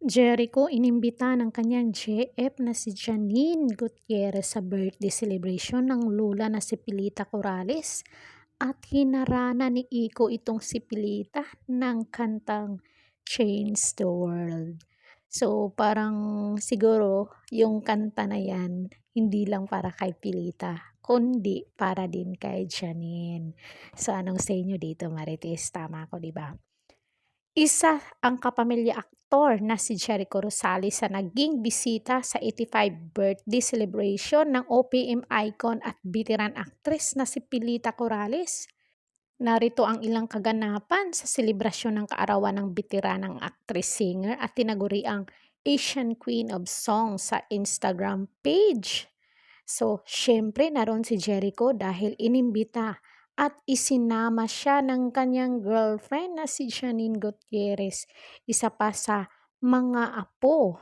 Jericho inimbita ng kanyang JF na si Janine Gutierrez sa birthday celebration ng lula na si Pilita Corrales at hinarana ni Iko itong si Pilita ng kantang Change the World. So parang siguro yung kanta na yan hindi lang para kay Pilita kundi para din kay Janine. So anong sa inyo dito, Marites? Tama ako, di ba? Isa ang kapamilya aktor na si Jericho Rosales sa naging bisita sa 85 birthday celebration ng OPM icon at veteran actress na si Pilita Corrales. Narito ang ilang kaganapan sa selebrasyon ng kaarawan ng veteranang actress-singer at tinaguriang Asian Queen of Song sa Instagram page. So, syempre naroon si Jericho dahil inimbita at isinama siya ng kanyang girlfriend na si Janine Gutierrez, isa pa sa mga apo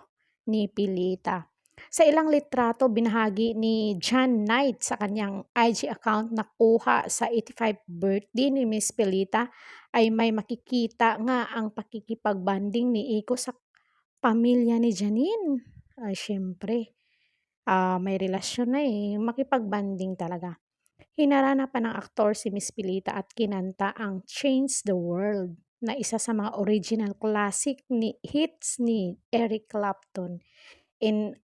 ni Pilita. Sa ilang litrato binahagi ni John Knight sa kanyang IG account na kuha sa 85th birthday ni Miss Pilita ay may makikita nga ang pakikipagbanding ni Iko sa pamilya ni Janine. Ay, syempre may relasyon na makipagbanding talaga. Hinarana pa ng aktor si Miss Pilita at kinanta ang Change the World na isa sa mga original classic ni hits ni Eric Clapton. In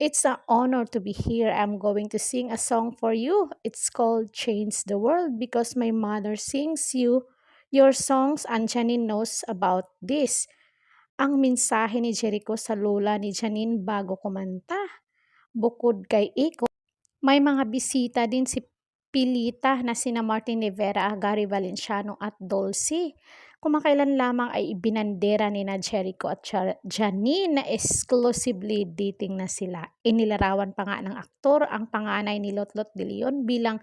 It's an honor to be here. I'm going to sing a song for you. It's called Change the World because my mother sings your songs and Janine knows about this. Ang mensahe ni Jericho sa lola ni Janine bago kumanta. Bukod kay Iko, may mga bisita din si Pilita na sina Martin Rivera, Gary Valenciano at Dolce. Kumakailan lamang ay ibinandera ni na Jericho at Janine na exclusively dating na sila. Inilarawan pa nga ng aktor ang panganay ni Lotlot de Leon bilang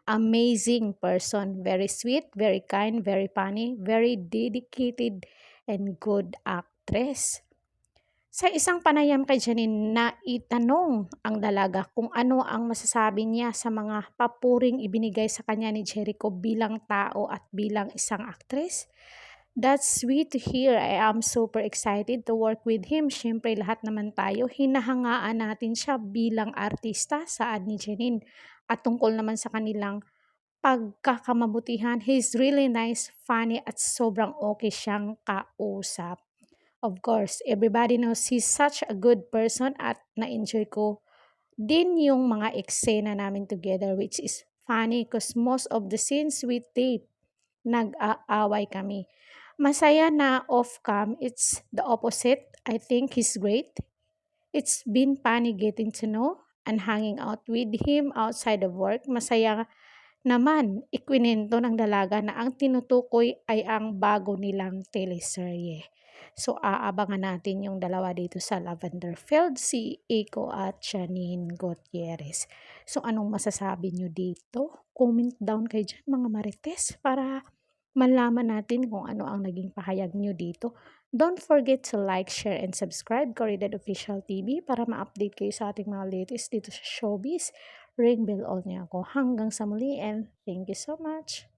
amazing person. Very sweet, very kind, very funny, very dedicated, and good actress. Sa isang panayam kay Janine na itanong ang dalaga kung ano ang masasabi niya sa mga papuring ibinigay sa kanya ni Jericho bilang tao at bilang isang actress. That's sweet to hear. I am super excited to work with him. Siyempre lahat naman tayo, hinahangaan natin siya bilang artista, saad ni Janine. At tungkol naman sa kanilang pagkakamabutihan, he's really nice, funny at sobrang okay siyang kausap. Of course, everybody knows he's such a good person at na-enjoy ko din yung mga eksena namin together which is funny because most of the scenes we tape, nag-aaway kami. Masaya na off-cam, it's the opposite. I think he's great. It's been funny getting to know and hanging out with him outside of work. Masaya naman, ikwinento ng dalaga na ang tinutukoy ay ang bago nilang teleserye. So, aabangan natin yung dalawa dito sa Lavender Field, si Iko at Janine Gutierrez. So, anong masasabi nyo dito? Comment down kayo dyan mga marites para malaman natin kung ano ang naging pahayag nyo dito. Don't forget to like, share, and subscribe Corridor Official TV para ma-update kayo sa ating mga latest dito sa showbiz. Ring bell all niya ako. Hanggang sa muli and thank you so much.